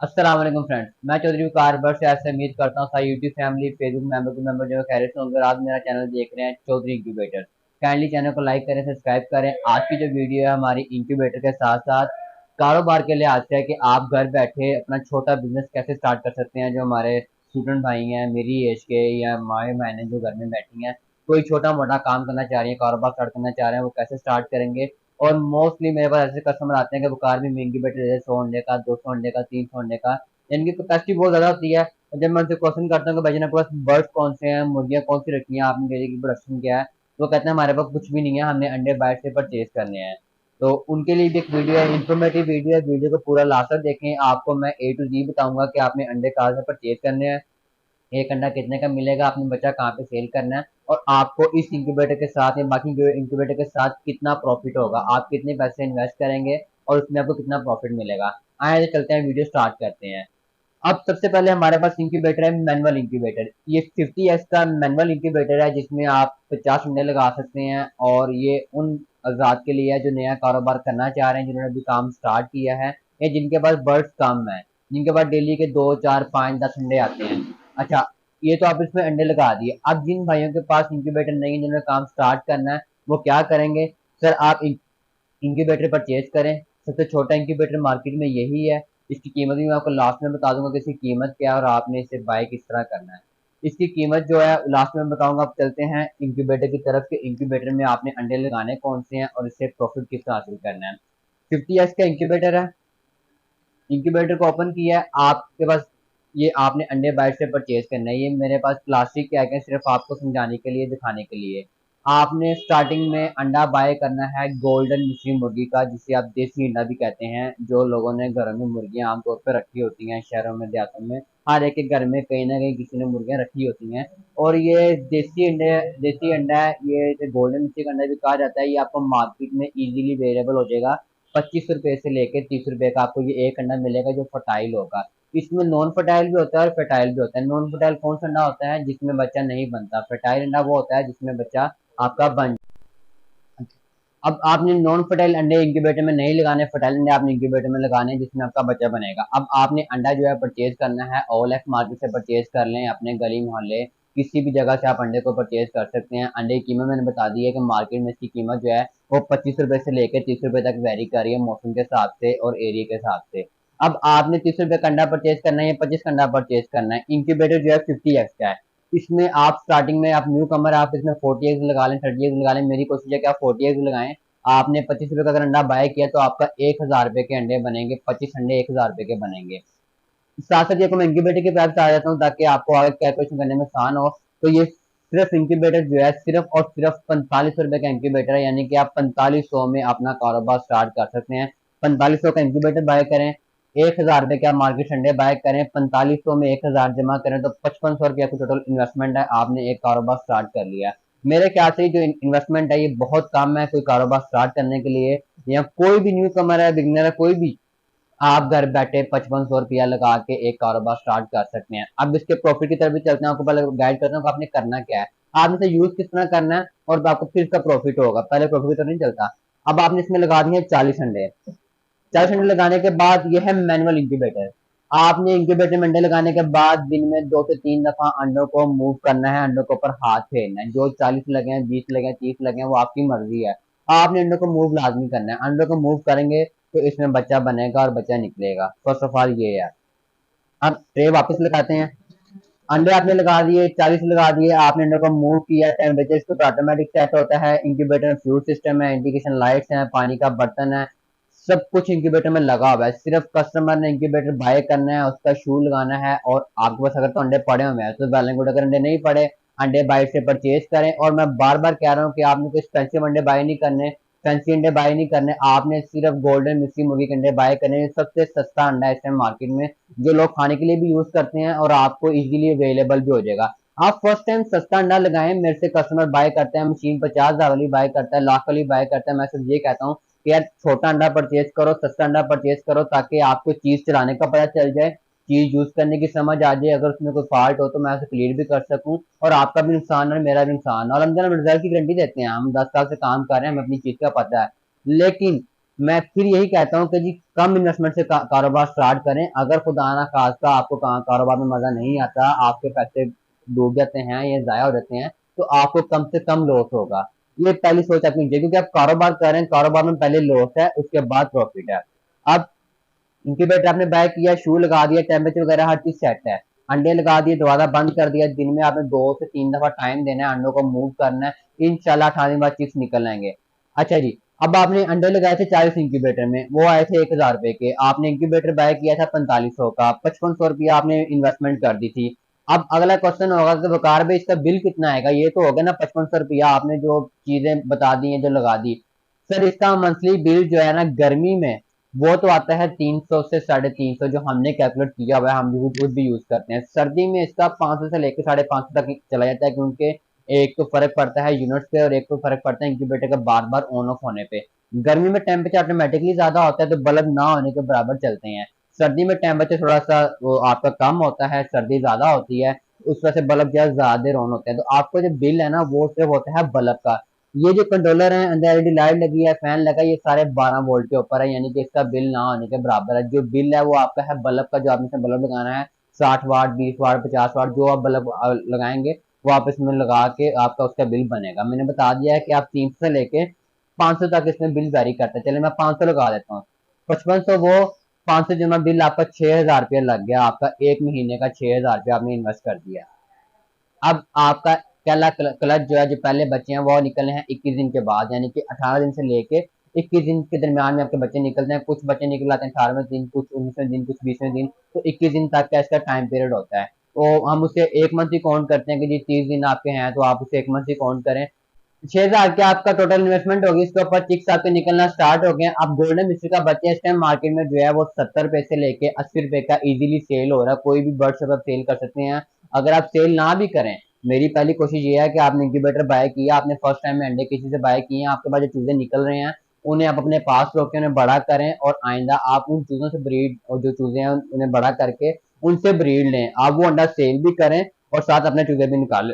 अस्सलाम वालेकुम फ्रेंड्स, मैं चौधरी वकार बर्ड से ऐसे उम्मीद करता हूँ सारी यूट्यूब फैमिली फेसबुक मेंबर को मेंबर जो खैरियत से होंगे। आज मेरा चैनल देख रहे हैं चौधरी इंक्यूबेटर। काइंडली चैनल को लाइक करें, सब्सक्राइब करें। आज की जो वीडियो है हमारी इंक्यूबेटर के साथ साथ कारोबार के लिए आज है कि आप घर बैठे अपना छोटा बिजनेस कैसे स्टार्ट कर सकते हैं। जो हमारे स्टूडेंट भाई हैं मेरी एज के या माए बहनें जो घर में बैठी हैं, कोई छोटा मोटा काम करना चाह रही है, कारोबार स्टार्ट करना चाह रहे हैं, वो कैसे स्टार्ट करेंगे। और मोस्टली मेरे पास ऐसे कस्टमर आते हैं कि बुखार भी महंगी बैठे जैसे 100 अंडे का, 200 अंडे का, 300 अंडे का, इनकी कैपेसिटी बहुत ज्यादा होती है। और जब मैं उनसे क्वेश्चन करता हूँ कि भाई जी आपके पास बर्ड्स कौन से हैं, मुर्गियां कौन सी रखी हैं, आपने डेली की प्रोडक्शन क्या है, तो वो कहते हैं हमारे पास कुछ भी नहीं है, हमने अंडे बाहर से परचेज करने हैं। तो उनके लिए भी एक वीडियो है, इन्फॉर्मेटिव वीडियो है। वीडियो को पूरा लास्ट तक देखें, आपको मैं ए टू जी बताऊंगा कि आपने अंडे कहाँ से परचेज करने हैं, एक अंडा कितने का मिलेगा, आपने बच्चा कहाँ पे सेल करना है, और आपको इस इंक्यूबेटर के साथ या बाकी इंक्यूबेटर के साथ कितना प्रॉफिट होगा, आप कितने पैसे इन्वेस्ट करेंगे और उसमें आपको कितना प्रॉफिट मिलेगा। आए तो चलते हैं, वीडियो स्टार्ट करते हैं। अब सबसे पहले हमारे पास इंक्यूबेटर है, मैनुअल इंक्यूबेटर। ये 50S का मैनुअल इंक्यूबेटर है जिसमें आप 50 अंडे लगा सकते हैं। और ये उन आजाद के लिए है जो नया कारोबार करना चाह रहे हैं, जिन्होंने अभी काम स्टार्ट किया है, या जिनके पास बर्ड्स कम है, जिनके पास डेली के 2 4 5 10 अंडे आते हैं। अच्छा, ये तो आप इसमें अंडे लगा दिए। अब जिन भाइयों के पास इंक्यूबेटर नहीं है, जिन्होंने काम स्टार्ट करना है, वो क्या करेंगे? सर आप इंक्यूबेटर परचेज करें। सबसे छोटा इंक्यूबेटर मार्केट में यही है। इसकी कीमत भी मैं आपको लास्ट में बता दूंगा कि इसकी कीमत क्या है और आपने इसे बाय किस तरह करना है। इसकी कीमत जो है लास्ट में बताऊंगा। अब चलते हैं इंक्यूबेटर की तरफ के इंक्यूबेटर में आपने अंडे लगाने कौन से हैं और इससे प्रॉफिट किस तरह हासिल करना है। 50S का इंक्यूबेटर है। इंक्यूबेटर को ओपन किया है, आपके पास ये आपने अंडे बाहर से परचेज करना है। ये मेरे पास प्लास्टिक के आगे हैं, सिर्फ आपको समझाने के लिए, दिखाने के लिए। आपने स्टार्टिंग में अंडा बाय करना है गोल्डन मिश्री मुर्गी का, जिसे आप देसी अंडा भी कहते हैं। जो लोगों ने घरों में मुर्गियां आमतौर पर रखी होती हैं, शहरों में देहातों में हर एक के घर में कहीं ना कहीं किसी ने मुर्गियां रखी होती हैं। और ये देसी अंडा है, ये गोल्डन मिश्री का अंडा भी कहा जाता है। ये आपको मार्केट में इजीली अवेलेबल हो जाएगा। 25 रुपए से लेकर 30 रुपए का आपको ये एक अंडा मिलेगा जो फर्टाइल होगा। इसमें नॉन फर्टाइल भी होता है और फर्टाइल भी होता है। नॉन फर्टाइल कौन सा अंडा होता है? जिसमें बच्चा नहीं बनता। फर्टाइल अंडा वो होता है जिसमें बच्चा आपका बन। अब आपने नॉन फर्टाइल अंडे इंक्यूबेटर में नहीं लगाने, फर्टाइल अंडे आपने इंक्यूबेटर में लगाने जिसमें आपका बच्चा बनेगा। अब आपने अंडा जो है परचेज करना है, OLX मार्केट से परचेज कर लें, अपने गली मोहल्ले किसी भी जगह से आप अंडे को परचेज कर सकते हैं। अंडे की कीमत मैंने बता दी है कि मार्केट में इसकी कीमत जो है वो 25 रुपए से लेकर 30 रुपए तक वेरी कर रही है, मौसम के हिसाब से और एरिया के हिसाब से। अब आपने 30 रुपए का अंडा परचेज करना है या 25 का अंडा परचेज करना है। इंक्यूबेटर जो है 50X का है। इसमें आप स्टार्टिंग में, आप न्यू कमर, आप इसमें 40X लगा लें, 30X लगा लें। मेरी कोशिश है कि आप 40X लगाएं। आपने 25 रुपए का अगर अंडा बाय किया तो आपका 1000 रुपए के अंडे बनेंगे। 25 अंडे 1000 रुपए के बनेंगे। साथ साथ ये मैं इंक्यूबेटर के प्राइस आ जाता हूँ ताकि आपको आगे कैलकुलेशन करने में आसान हो। तो ये सिर्फ इंक्यूबेटर जो है सिर्फ और सिर्फ 45 रुपए का इंक्यूबेटर है, यानी कि आप 4500 में अपना कारोबार स्टार्ट कर सकते हैं। 4500 का इंक्यूबेटर बाय करें, 1000 रुपए के आप मार्केट अंडे बाय करें, 4500 में 1000 जमा करें तो 5500 रुपया की टोटल इन्वेस्टमेंट है। आपने एक कारोबार स्टार्ट कर लिया। मेरे ख्याल से जो इन्वेस्टमेंट है ये बहुत कम है कोई कारोबार स्टार्ट करने के लिए। या कोई भी न्यू कमर है, बिगनर है, कोई भी, आप घर बैठे 5500 रुपया लगा के एक कारोबार स्टार्ट कर सकते हैं। अब इसके प्रॉफिट की तरफ भी चलते हैं, आपको पहले गाइड करता हूँ कि आपने करना क्या है, आपने इसे यूज किस तरह करना है और आपको फिर इसका प्रॉफिट होगा। पहले प्रॉफिट की तरफ नहीं चलता। अब आपने इसमें लगा दिए 40 अंडे। 40 अंडे लगाने के बाद यह है मैनुअल इंक्यूबेटर। आपने इंक्यूबेटर में अंडे लगाने के बाद दिन में 2 से 3 दफा अंडों को मूव करना है, अंडों के ऊपर हाथ फेरना है। जो 40 लगे हैं, 20 लगे हैं, 30 लगे हैं, वो आपकी मर्जी है। आपने अंडों को मूव लाजमी करना है। अंडों को मूव करेंगे तो इसमें बच्चा बनेगा और बच्चा निकलेगा। फर्स्ट ऑफ ऑल ये है। अब ट्रे वापस लगाते हैं। अंडे आपने लगा दिए, 40 लगा दिए, आपने अंडे को मूव किया, टेम्परेचर इसको ऑटोमेटिक सेट होता है। इंक्यूबेटर में फ्लूइड सिस्टम है, इंडिकेशन लाइट्स हैं, पानी का बर्तन है, सब कुछ इंक्यूबेटर में लगा हुआ है। सिर्फ कस्टमर ने इंक्यूबेटर बाय करना है, उसका शू लगाना है, और आपके पास अगर तो अंडे पड़े हुए हैं तो वेल एंड गुड। अगर अंडे नहीं पड़े, अंडे बाहर से परचेज करें। और मैं बार बार कह रहा हूँ कि आपने कोई एक्सपेंसिव अंडे बाय नहीं करने, फैंसी अंडे बाय नहीं करने, आपने सिर्फ गोल्डन मिस्सी मुर्गी के अंडे बाय करने। सबसे सस्ता अंडा है इस टाइम मार्केट में, जो लोग खाने के लिए भी यूज करते हैं और आपको इजीली अवेलेबल भी हो जाएगा। आप फर्स्ट टाइम सस्ता अंडा लगाएं। मेरे से कस्टमर बाय करते हैं, मशीन 50,000 वाली बाय करता है, लाख वाली बाय करता है। मैं सिर्फ ये कहता हूँ कि यार छोटा अंडा परचेज करो, सस्ता अंडा परचेज करो, ताकि आपको चीज चलाने का पता चल जाए, चीज यूज करने की समझ आ जाए। अगर उसमें कोई फॉल्ट हो तो मैं उसे क्लियर भी कर सकूं और आपका भी नुकसान और मेरा भी नुकसान। और हम रिजल्ट की गारंटी देते हैं, हम 10 साल से काम कर रहे हैं, हमें अपनी चीज का पता है। लेकिन मैं फिर यही कहता हूँ कि जी कम इन्वेस्टमेंट से कारोबार स्टार्ट करें। अगर खुदा ना खास्ता आपको कारोबार में मजा नहीं आता, आपके पैसे डूब जाते हैं या जाया हो जाते हैं, तो आपको कम से कम लॉस होगा। ये पहली सोच अपनी चाहिए, क्योंकि आप कारोबार कर रहे हैं, कारोबार में पहले लॉस है, उसके बाद प्रॉफिट है। अब इंक्यूबेटर आपने बाय किया, शू लगा दिया, टेम्परेचर वगैरह हर चीज सेट है, अंडे लगा दिए, दरवाजा बंद कर दिया, दिन में आपने 2 से 3 दफा टाइम देना है, अंडों को मूव करना है, इंशाल्लाह 18 दिन बाद चिप्स निकल आएंगे। अच्छा जी, अब आपने अंडे लगाए थे 40 इंक्यूबेटर में, वो आए थे 1000 रुपए के, आपने इंक्यूबेटर बाय किया था 4500 का, 5500 रुपया आपने इन्वेस्टमेंट कर दी थी। अब अगला क्वेश्चन होगा कि वकार भाई इसका बिल कितना आएगा, ये तो हो गया ना 5500 रुपया, आपने जो चीजें बता दी हैं जो लगा दी। सर इसका मंथली बिल जो है ना गर्मी में वो तो आता है 300 से 350, जो हमने कैलकुलेट किया हुआ है, हम खुद भी यूज करते हैं। सर्दी में इसका 500 से लेकर 550 तक चला जाता है, क्योंकि एक तो फर्क पड़ता है यूनिट्स पे और एक तो फर्क पड़ता है इंक्यूबेटर का बार बार ऑन ऑफ होने पे। गर्मी में टेम्परेचर ऑटोमेटिकली ज्यादा होता है तो बल्ब ना होने के बराबर चलते हैं। सर्दी में टेम्परेचर थोड़ा सा वो आपका कम होता है, सर्दी ज्यादा होती है, उस वजह से बल्ब ज्यादा देर ऑन होता है। तो आपको जो बिल है ना वो सिर्फ होता है बल्ब का। ये जो कंट्रोलर है, अंदर एलईडी लाइट लगी है, फैन लगा है, ये सारे 12 वोल्ट के ऊपर है, यानी कि इसका बिल ना होने के बराबर है। जो बिल है वो आपका है बल्ब का, जो आपने इसमें बल्ब लगाना है 60 वाट, 20 वाट, 50 वाट, जो आप बल्ब लगाएंगे वो आप इसमें लगा के आपका उसका बिल बनेगा। मैंने बता दिया है कि आप 300 से लेके 500 तक इसमें बिल वेरी करता है। चले मैं 500 लगा देता हूँ, 5500 वो 500 जमा बिल आपका 6000 रुपया लग गया, आपका एक महीने का 6000 रुपया आपने इन्वेस्ट कर दिया। अब आपका पहला क्लच जो है, जो पहले बच्चे हैं वो निकलने हैं 21 दिन के बाद, यानी कि 18 दिन से लेके 21 दिन के दरमियान में आपके बच्चे निकलते हैं। कुछ बच्चे निकल आते हैं 18वें दिन, कुछ 19वें दिन, कुछ 20वें दिन, तो 21 दिन तक का इसका टाइम पीरियड होता है। तो हम उसे एक मंथ ही काउंट करते हैं कि जी 30 दिन आपके हैं, तो आप उसे एक मंथ ही काउंट करें। 6000 की आपका टोटल इन्वेस्टमेंट होगी, इसके ऊपर चिक्स आपके निकलना स्टार्ट हो गए। अब गोल्डन मिस्ट्री का बच्चा इस टाइम मार्केट में जो है वो 70 रुपए से लेके 80 रुपए का इजीली सेल हो रहा है, कोई भी बर्ड शॉप आप सेल कर सकते हैं। अगर आप सेल ना भी करें, मेरी पहली कोशिश ये है कि आपने इंक्यूबेटर बाय किया, आपने फर्स्ट टाइम में अंडे किसी से बाय किए हैं, आपके पास जो चूजे निकल रहे हैं उन्हें आप अपने पास रोके, उन्हें बड़ा करें, और आइंदा आप उन चूजों से ब्रीड, और जो चूजे हैं उन्हें बड़ा करके उनसे ब्रीड लें, आप वो अंडा सेल भी करें और साथ अपने चूजे भी निकालें।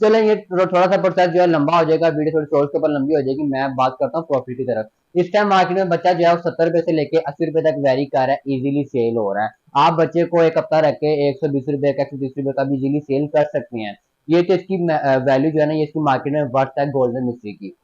चलें, ये थोड़ा सा प्रोसेस जो है लंबा हो जाएगा, वीडियो थोड़ी सोच के ऊपर लंबी हो जाएगी। मैं बात करता हूँ प्रॉफिट की तरफ। इस टाइम मार्केट में बच्चा जो है वो 70 रुपए से लेके 80 रुपए तक वेरी कर रहा है, इजीली सेल हो रहा है। आप बच्चे को एक हफ्ता रख के 120 रुपए का, 130 रुपए का भी इजीली सेल कर सकते हैं। ये तो इसकी वैल्यू जो है ना, ये इसकी मार्केट में वर्थ है गोल्डन मिस्ट्री की।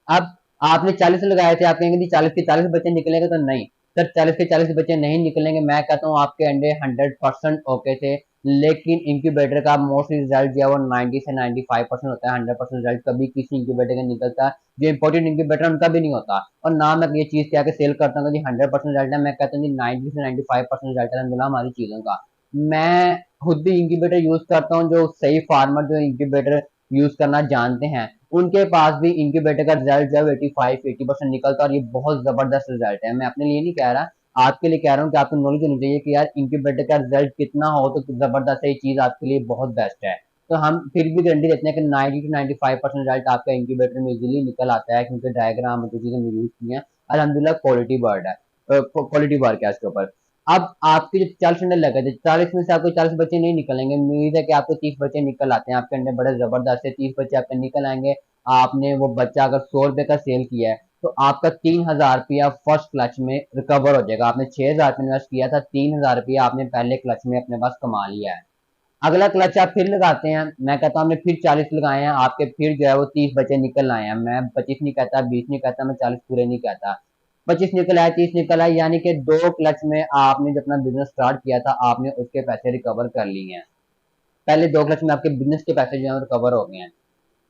अब आपने 40 लगाए थे, आप कहेंगे 40 के 40 बच्चे निकलेंगे, तो नहीं सर, 40 के 40 बच्चे नहीं निकलेंगे। मैं कहता हूँ आपके अंडे 100% ओके थे, लेकिन इंक्यूबेटर का मोस्ट रिजल्ट जो है वो 90 से 95% होता है। 100% रिजल्ट कभी किसी इंक्यूबेटर का निकलता, जो इंपोर्टेड इंक्यूबेटर उनका भी नहीं होता। और ना मैं ये चीज क्या सेल करता हूँ जी 100% रिजल्ट है, मैं कहता हूँ 90 से 95% रिजल्ट है अलहमदुलिल्लाह हमारी चीजों का। मैं खुद भी इंक्यूबेटर यूज करता हूँ, जो सही फार्मर जो इंक्यूबेटर यूज करना जानते हैं उनके पास भी इंक्यूबेटर का रिजल्ट जो है 85-80% निकलता है, और ये बहुत जबरदस्त रिजल्ट है। मैं अपने लिए नहीं कह रहा, आपके लिए कह रहा हूँ कि आपको नॉलेज होनी चाहिए कि यार इंक्यूबेटर का रिजल्ट कितना हो तो जबरदस्त है, ये चीज आपके लिए बहुत बेस्ट है। तो हम फिर भी गारंटी देते हैं कि 90 से 95% रिजल्ट आपका इंक्यूबेटर में इजीली निकल आता है, क्योंकि डायग्राम और जो चीजें हमने यूज की हैं अलहमदुलिल्लाह क्वालिटी बर्ड है, क्वालिटी वर्क है इसके ऊपर। अब आपके जो 40 अंडे लगे थे, 40 में से आपको 40 बच्चे नहीं निकलेंगे, उम्मीद है कि आपको 30 बच्चे निकल आते हैं, आपके अंडे बड़े जबरदस्त है, 30 बच्चे आपके निकल आएंगे। आपने वो बच्चा अगर 100 रुपए का सेल किया है तो आपका 3000 रुपया फर्स्ट क्लच में रिकवर हो जाएगा। आपने 6000 इन्वेस्ट किया था, 3000 रुपया आपने पहले क्लच में अपने पास कमा लिया है। अगला क्लच आप फिर लगाते हैं, मैं कहता हूँ हमने फिर 40 लगाए हैं, आपके फिर जो है वो 30 बच्चे निकल आए हैं। मैं 25 नहीं कहता, 20 नहीं कहता, मैं 40 पूरे नहीं कहता, 25 निकल आए, 30 निकल आए, यानी कि 2 क्लच में आपने जो अपना बिजनेस स्टार्ट किया था आपने उसके पैसे रिकवर कर लिए हैं। पहले 2 क्लच में आपके बिजनेस के पैसे जो है रिकवर हो गए हैं।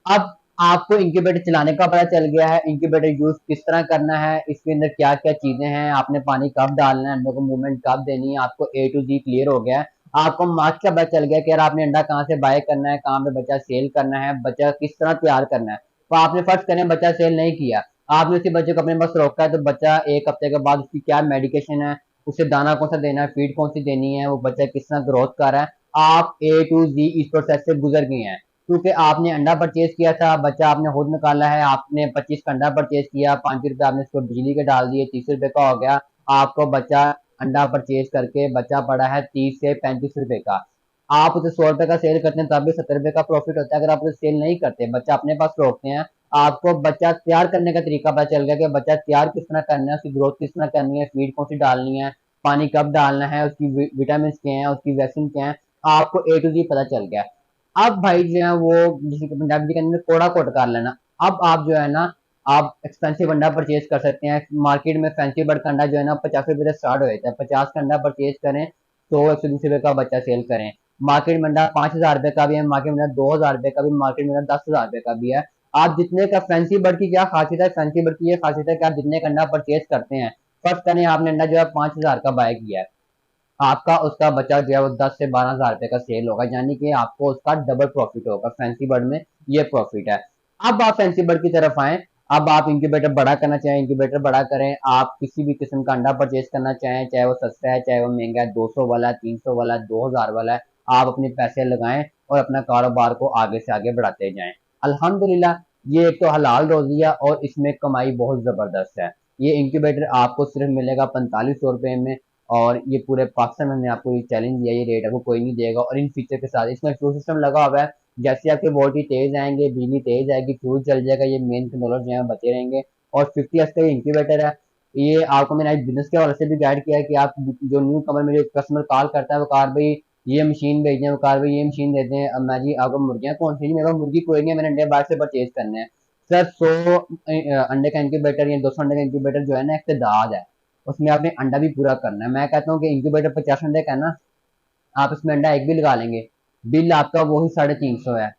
अब आपको इंक्यूबेटर चलाने का पता चल गया है, इंक्यूबेटर यूज किस तरह करना है, इसके अंदर क्या क्या चीजें हैं, आपने पानी कब डालना है, अंडों को मूवमेंट कब देनी है, आपको ए टू जी क्लियर हो गया है। आपको मार्क्स का पता चल गया कि यार आपने अंडा कहाँ से बाय करना है, कहाँ पे बच्चा सेल करना है, बच्चा किस तरह तैयार करना है। तो आपने फर्स्ट करें बच्चा सेल नहीं किया, आपने उसी बच्चे को अपने पास रोका है, तो बच्चा एक हफ्ते के बाद उसकी क्या मेडिकेशन है, उसे दाना कौन सा देना है, फीड कौन सी देनी है, वो बच्चा किस तरह ग्रोथ कर रहा है, आप ए टू जी इस प्रोसेस से गुजर गए हैं। क्योंकि आपने अंडा परचेज किया था, बच्चा आपने खुद निकाला है, आपने 25 का अंडा परचेज किया, 5 रुपए आपने इसको बिजली के डाल दिए, 30 रुपए का हो गया। आपको बच्चा अंडा परचेज करके बच्चा पड़ा है 30 से 35 रुपए का। आप उसे 100 रुपए का सेल करते हैं तब भी 70 रुपए का प्रॉफिट होता है। अगर आप उसे सेल नहीं करते, बच्चा अपने पास रोकते हैं, आपको बच्चा तैयार करने का तरीका पता चल गया कि बच्चा तैयार किस तरह करना है, उसकी ग्रोथ किस तरह करनी है, फीड कौन सी डालनी है, पानी कब डालना है, उसकी विटामिन क्या है, उसकी वैक्सीन क्या है, आपको ए टू जी पता चल गया। अब भाई जो है वो जिसे पंजाबी के अंदर कोड़ा कोट कर लेना। अब आप जो है ना आप एक्सपेंसिव अंडा परचेज कर सकते हैं। मार्केट में फैंसी बर्ड का अंडा जो है ना 50 रुपए से स्टार्ट हो जाता है। 50 का अंडा परचेज करें, 100-120 रुपए का बच्चा सेल करें। मार्केट में अंडा 5,000 रुपए का भी है, मार्केट में 2,000 रुपए का भी, मार्केट में 10,000 रुपए का भी है। आप जितने का फैंसी बर्ड की क्या खासियत है, फैंसी बर्ड की ये खासियत है कि आप जितने का अंडा परचेज करते हैं, फर्स्ट करें आपने अंडा जो है 5,000 का बाय किया है, आपका उसका बचा जो है वो 10 से 12 हज़ार रुपए का सेल होगा, यानी कि आपको उसका डबल प्रॉफिट होगा। फैंसी बर्ड में ये प्रॉफिट है। अब आप फैंसी बर्ड की तरफ आए। अब आप इंक्यूबेटर बड़ा करना चाहें, इंक्यूबेटर बड़ा करें। आप किसी भी किस्म का अंडा परचेज करना चाहें, चाहे वो सस्ता है चाहे वो महंगा है, 200 वाला, 300 वाला, 2,000 वाला है, आप अपने पैसे लगाएं और अपना कारोबार को आगे से आगे बढ़ाते जाएं। अल्हम्दुलिल्लाह, ये एक तो हलाल रोजी है और इसमें कमाई बहुत जबरदस्त है। ये इंक्यूबेटर आपको सिर्फ मिलेगा 4500 रुपए में, और ये पूरे पाकिस्तान में मैंने आपको ये चैलेंज दिया, ये रेट आपको कोई नहीं देगा। और इन फीचर के साथ इसमें फ्यूल सिस्टम लगा हुआ है, जैसे आपके वोल्टेज तेज आएंगे, बिजली तेज आएगी, फ्यूज चल जाएगा, ये मेन कंट्रोलर जो है बचे रहेंगे। और 50 का ये इंक्यूबेटर है। ये आपको मैंने आज बिजनेस के हवाले से भी गाइड किया है कि आप जो न्यू कमर में जो कस्टमर कॉल करता है, वो कार भाई ये मशीन भेज दें, वो कार भाई ये मशीन दे दें। अब मैं जी आपको मुर्गियां कौन सी, मेरे पास मुर्गी कोई नहीं है, मैंने अंडे बाहर से परचेज करने हैं। सर 100 अंडे का इंक्यूबेटर या 200 अंडे का इंक्यूबेटर जो है ना इक़्तिदाद है, उसमें आपने अंडा भी पूरा करना है। मैं कहता हूँ कि इंक्यूबेटर 50 अंडे का है ना, आप इसमें अंडा एक भी लगा लेंगे, बिल आपका वही 350 है।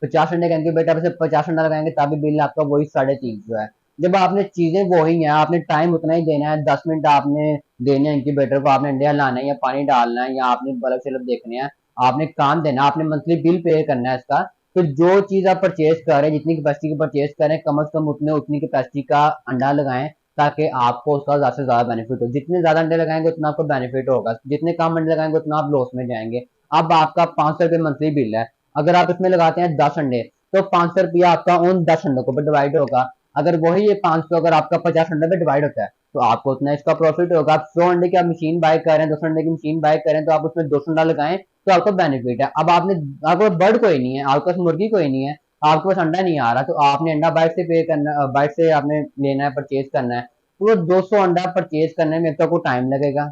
50 अंडे का इंक्यूबेटर से 50 अंडा लगाएंगे तब भी बिल आपका वही 350 है। जब आपने चीजें वही है, आपने टाइम उतना ही देना है, 10 मिनट आपने देने हैं इंक्यूबेटर को, आपने अंडे लाना है या पानी डालना है या आपने बल्ब शल्ब देखने हैं, आपने काम देना, आपने मंथली बिल पे करना है इसका। तो जो चीज आप परचेज कर रहे हैं, जितनी कैपेसिटी की परचेज करें, कम से कम उतने उतनी कैपेसिटी का अंडा लगाएं, ताकि आपको उसका ज्यादा से ज्यादा बेनिफिट हो। जितने ज्यादा अंडे लगाएंगे उतना आपको बेनिफिट होगा, जितने कम अंडे लगाएंगे उतना आप लॉस में जाएंगे। अब आपका 500 रुपये मंथली बिल है, अगर आप इसमें लगाते हैं 10 अंडे, तो 500 रुपया आपका उन 10 अंडों को डिवाइड होगा। अगर वही ये 500 अगर आपका 50 अंडे में डिवाइड होता है, तो आपको उतना इसका प्रॉफिट होगा। आप 100 अंडे की आप मशीन बाय करें, 200 अंडे की मशीन बाय करें, तो आप उसमें 200 अंडा लगाएं, तो आपको बेनिफिट है। अब आपको बर्ड कोई नहीं है, आपके पास मुर्गी कोई नहीं है, आपके पास अंडा नहीं आ रहा, तो आपने अंडा बाहर से पे करना, बाहर से आपने लेना है, परचेज करना है। तो वो 200 अंडा परचेज करने में तो आपको टाइम लगेगा,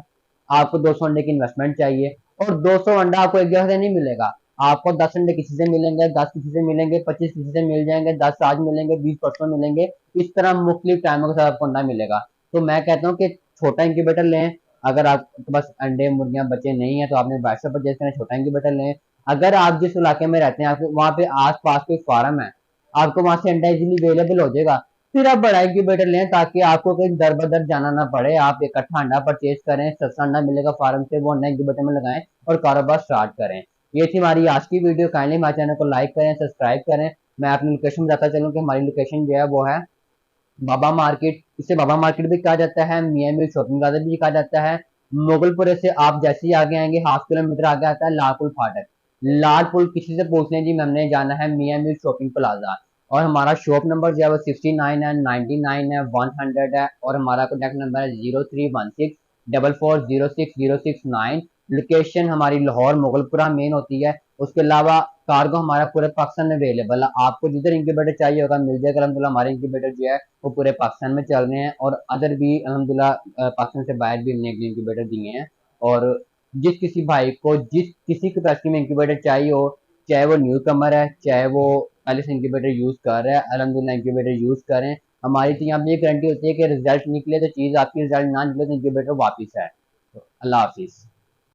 आपको 200 अंडे की इन्वेस्टमेंट चाहिए। और 200 अंडा आपको एक जगह से नहीं मिलेगा, आपको 10 अंडे किसी से मिलेंगे, 10 किसी से मिलेंगे, 25 किसी से मिल जाएंगे, 10 आज मिलेंगे, 20 परसों मिलेंगे। इस तरह मुख्तलिफ टाइमों के साथ आपको अंडा मिलेगा। तो मैं कहता हूँ कि छोटा इंक्यूबेटर लें। अगर आपके पास अंडे मुर्गियां बचे नहीं है, तो आपने बाहर से परचेज करना, छोटा इंक्यूबेटर लें। अगर आप जिस इलाके में रहते हैं, आपके वहाँ पे आस पास कोई फार्म है, आपको वहां से अंडा इजीली अवेलेबल हो जाएगा, फिर आप बड़ा इंक्यूबेटर लें, ताकि आपको कहीं दर बदर जाना ना पड़े। आप इकट्ठा अंडा परचेज करें, सस्ता अंडा मिलेगा फार्म से, वो अंडा इंक्यूबेटर में लगाएं और कारोबार स्टार्ट करें। ये थी हमारी आज की वीडियो। काइंडली हमारे चैनल को लाइक करें, सब्सक्राइब करें। मैं अपनी लोकेशन बताता चलूँ कि हमारी लोकेशन जो है वो है बाबा मार्केट। इसे बाबा मार्केट भी कहा जाता है, मियाँ मिल शॉपिंग प्लाजा भी कहा जाता है। मुगलपुरे से आप जैसे ही आगे आएंगे, 1/2 किलोमीटर आगे आता है लालपुल फाटक। लालपुल किसी से पूछ लें जी, हमने जाना है मियाँ मिल शॉपिंग प्लाजा। और हमारा शॉप नंबर जो है वो 69 है, 99 है, 100 है। और हमारा कॉन्टैक्ट नंबर है 031644060669। लोकेशन हमारी लाहौर मुगलपुरा मेन होती है। उसके अलावा कार्गो हमारा पूरे पाकिस्तान में अवेलेबल है, आपको जिधर इंक्यूबेटर चाहिए होगा मिल जाएगा। अलहमदुलिल्लाह हमारे इंक्यूबेटर जो है वो पूरे पाकिस्तान में चल रहे हैं, और अदर भी अलहमदुलिल्लाह पाकिस्तान से बाहर भी हमने इंक्यूबेटर दिए हैं। और जिस किसी भाई को जिस किसी कैपेसिटी में इंक्यूबेटर चाहिए हो, चाहे वो न्यू कमर है, चाहे वो पहले से इंक्यूबेटर यूज कर रहा है, अलहमदुलिल्लाह इंक्यूबेटर यूज करें। हमारी तो यहाँ पे ये गारंटी होती है कि रिजल्ट निकले तो चीज आपकी, रिजल्ट ना निकले तो इंक्यूबेटर वापिस है। तो अल्लाह हाफिज।